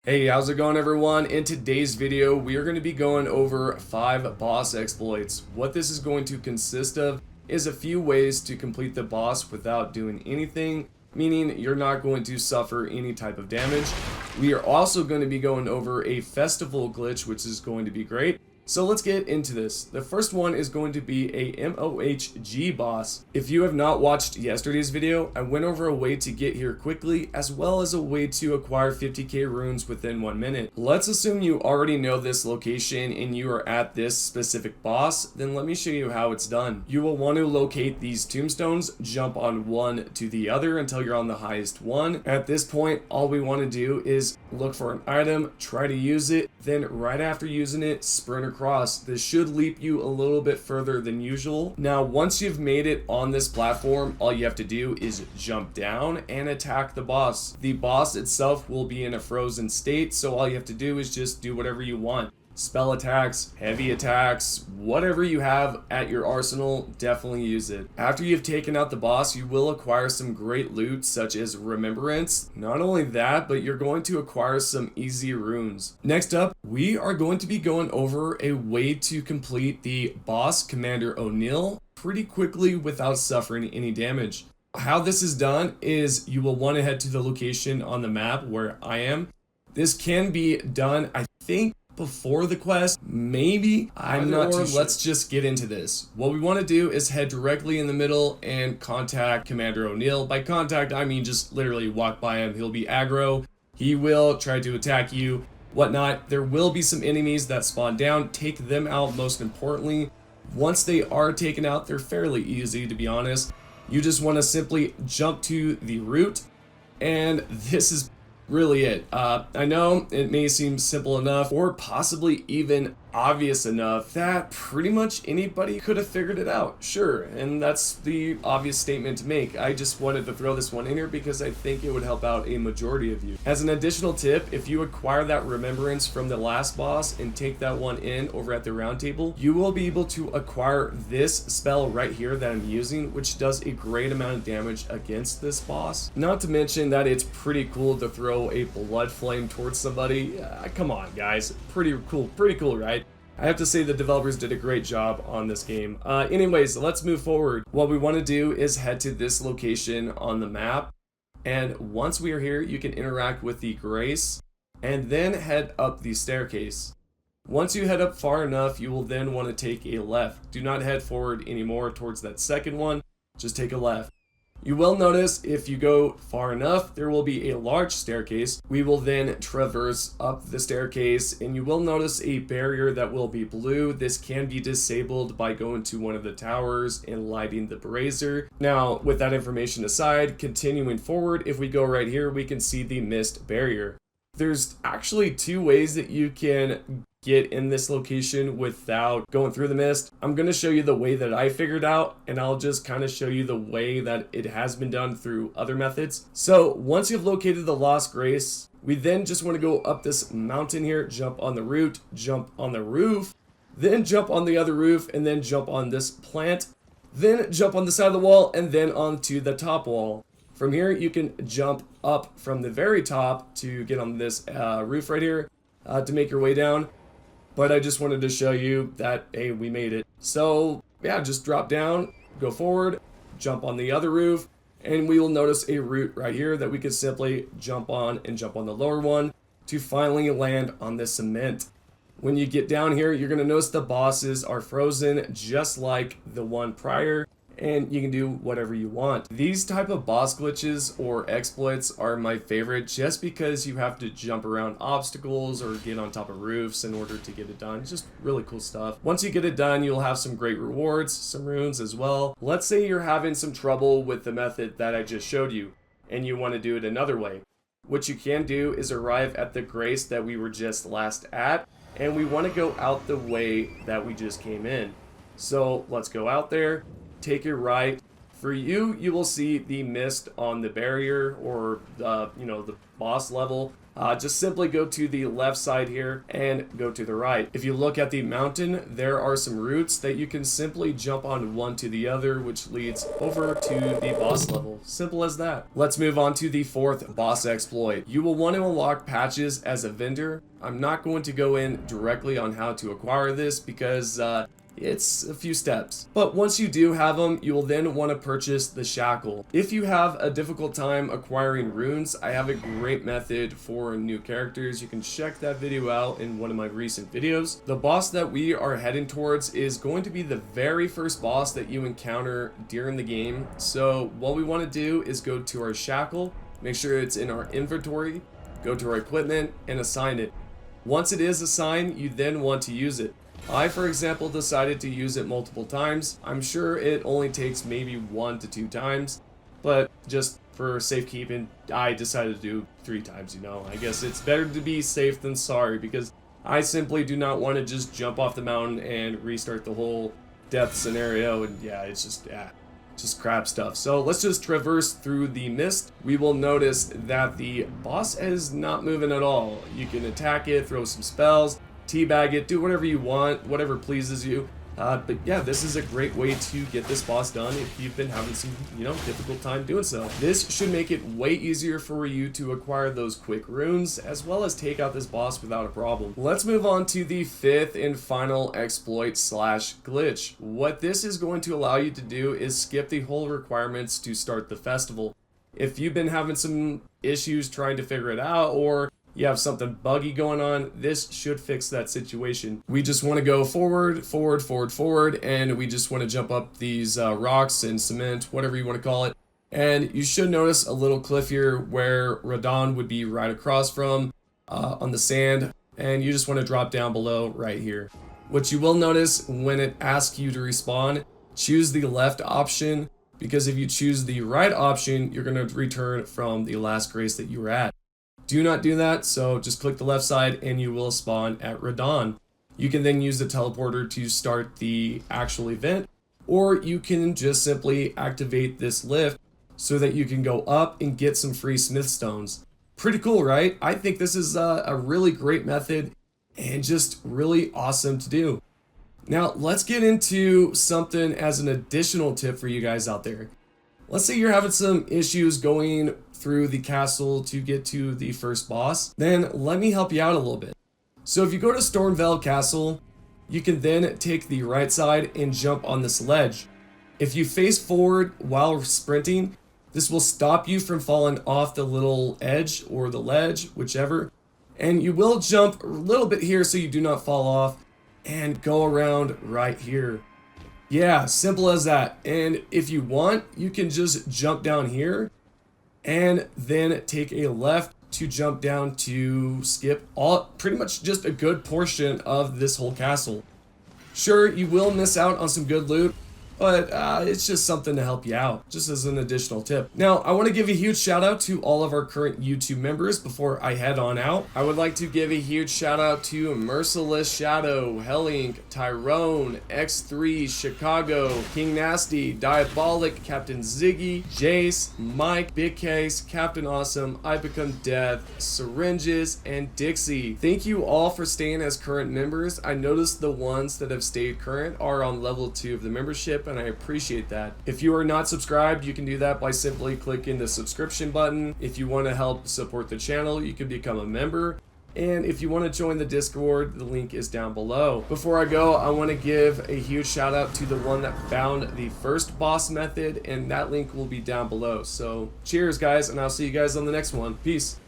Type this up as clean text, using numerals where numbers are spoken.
Hey, how's it going everyone? In today's video, we are going to be going over 5 boss exploits. What this is going to consist of is a few ways to complete the boss without doing anything, meaning you're not going to suffer any type of damage. We are also going to be going over a festival glitch, which is going to be great. So let's get into this. The first one is going to be a MOHG boss. If you have not watched yesterday's video, I went over a way to get here quickly, as well as a way to acquire 50k runes within 1 minute. Let's assume you already know this location and you are at this specific boss, then let me show you how it's done. You will want to locate these tombstones, jump on one to the other until you're on the highest one. At this point, all we want to do is look for an item, try to use it, then right after using it, sprint across. This should leap you a little bit further than usual. Now, once you've made it on this platform, all you have to do is jump down and attack the boss. The boss itself will be in a frozen state, so all you have to do is just do whatever you want. Spell attacks, heavy attacks, whatever you have at your arsenal, definitely use it. After you've taken out the boss, you will acquire some great loot such as remembrance. Not only that, but you're going to acquire some easy runes. Next up, we are going to be going over a way to complete the boss Commander O'Neill pretty quickly without suffering any damage. How this is done is you will want to head to the location on the map where I am. This can be done, I think, before the quest, maybe, I'm not too sure. Let's just get into this. What we want to do is head directly in the middle and contact Commander O'Neill. By contact, I mean just literally walk by him. He'll be aggro, he will try to attack you, whatnot. There will be some enemies that spawn down. Take them out most importantly. Once they are taken out, they're fairly easy, to be honest. You just want to simply jump to the root, and this is really it. I know it may seem simple enough or possibly even obvious enough that pretty much anybody could have figured it out. Sure, and that's the obvious statement to make. I just wanted to throw this one in here because I think it would help out a majority of you. As an additional tip, if you acquire that remembrance from the last boss and take that one in over at the round table, you will be able to acquire this spell right here that I'm using, which does a great amount of damage against this boss. Not to mention that it's pretty cool to throw a blood flame towards somebody. Come on guys, pretty cool, right? I have to say the developers did a great job on this game. Anyways, let's move forward. What we want to do is head to this location on the map, and once we are here, you can interact with the Grace and then head up the staircase. Once you head up far enough, you will then want to take a left. Do not head forward anymore towards that second one, just take a left. You will notice if you go far enough, there will be a large staircase. We will then traverse up the staircase, and you will notice a barrier that will be blue. This can be disabled by going to one of the towers and lighting the brazier. Now, with that information aside, continuing forward, if we go right here, we can see the mist barrier. There's actually 2 ways that you can get in this location without going through the mist. I'm going to show you the way that I figured out, and I'll just kind of show you the way that it has been done through other methods. So once you've located the Lost Grace, we then just want to go up this mountain here, jump on the root, jump on the roof, then jump on the other roof, and then jump on this plant, then jump on the side of the wall, and then onto the top wall. From here, you can jump up from the very top to get on this roof right here to make your way down. But I just wanted to show you that, hey, we made it. So yeah, just drop down, go forward, jump on the other roof, and we will notice a root right here that we could simply jump on and jump on the lower one to finally land on the cement. When you get down here, you're going to notice the bosses are frozen just like the one prior, and you can do whatever you want. These type of boss glitches or exploits are my favorite just because you have to jump around obstacles or get on top of roofs in order to get it done. It's just really cool stuff. Once you get it done, you'll have some great rewards, some runes as well. Let's say you're having some trouble with the method that I just showed you and you want to do it another way. What you can do is arrive at the Grace that we were just last at, and we want to go out the way that we just came in. So let's go out there. Take it right. For you, you will see the mist on the barrier or the boss level. just simply go to the left side here and go to the right. If you look at the mountain, there are some routes that you can simply jump on one to the other, which leads over to the boss level. Simple as that. Let's move on to the fourth boss exploit. You will want to unlock patches as a vendor. I'm not going to go in directly on how to acquire this because it's a few steps. But once you do have them, you will then want to purchase the shackle. If you have a difficult time acquiring runes, I have a great method for new characters. You can check that video out in one of my recent videos. The boss that we are heading towards is going to be the very first boss that you encounter during the game. So what we want to do is go to our shackle, make sure it's in our inventory, go to our equipment and assign it. Once it is assigned, you then want to use it. I, for example, decided to use it multiple times. I'm sure it only takes maybe 1 to 2 times, but just for safekeeping, I decided to do 3 times, you know. I guess it's better to be safe than sorry, because I simply do not want to just jump off the mountain and restart the whole death scenario, and yeah, it's just crap stuff. So let's just traverse through the mist. We will notice that the boss is not moving at all. You can attack it, throw some spells, teabag it, do whatever you want, whatever pleases you. But yeah, this is a great way to get this boss done if you've been having some, difficult time doing so. This should make it way easier for you to acquire those quick runes, as well as take out this boss without a problem. Let's move on to the fifth and final exploit / glitch. What this is going to allow you to do is skip the whole requirements to start the festival. If you've been having some issues trying to figure it out, or you have something buggy going on, this should fix that situation. We just want to go forward, and we just want to jump up these rocks and cement, whatever you want to call it. And you should notice a little cliff here where Radon would be right across from on the sand, and you just want to drop down below right here. What you will notice when it asks you to respawn, choose the left option, because if you choose the right option, you're going to return from the last grace that you were at. Do not do that, so just click the left side and you will spawn at Radon. You can then use the teleporter to start the actual event, or you can just simply activate this lift so that you can go up and get some free smith stones. Pretty cool, right? I think this is a really great method and just really awesome to do. Now, let's get into something as an additional tip for you guys out there. Let's say you're having some issues going through the castle to get to the first boss, then let me help you out a little bit. So if you go to Stormveld Castle, you can then take the right side and jump on this ledge. If you face forward while sprinting, this will stop you from falling off the little edge or the ledge, whichever, and you will jump a little bit here so you do not fall off and go around right here. Yeah, simple as that. And if you want, you can just jump down here and then take a left to jump down to skip pretty much just a good portion of this whole castle. Sure, you will miss out on some good loot, but it's just something to help you out, just as an additional tip. Now, I want to give a huge shout out to all of our current YouTube members before I head on out. I would like to give a huge shout out to Merciless Shadow, Hellink, Tyrone, X3, Chicago, King Nasty, Diabolic, Captain Ziggy, Jace, Mike, Big Case, Captain Awesome, I Become Death, Syringes, and Dixie. Thank you all for staying as current members. I noticed the ones that have stayed current are on level 2 of the membership, and I appreciate that. If you are not subscribed, you can do that by simply clicking the subscription button. If you want to help support the channel, you can become a member. And if you want to join the Discord, the link is down below. Before I go, I want to give a huge shout out to the one that found the first boss method, and that link will be down below. So cheers guys, and I'll see you guys on the next one. Peace.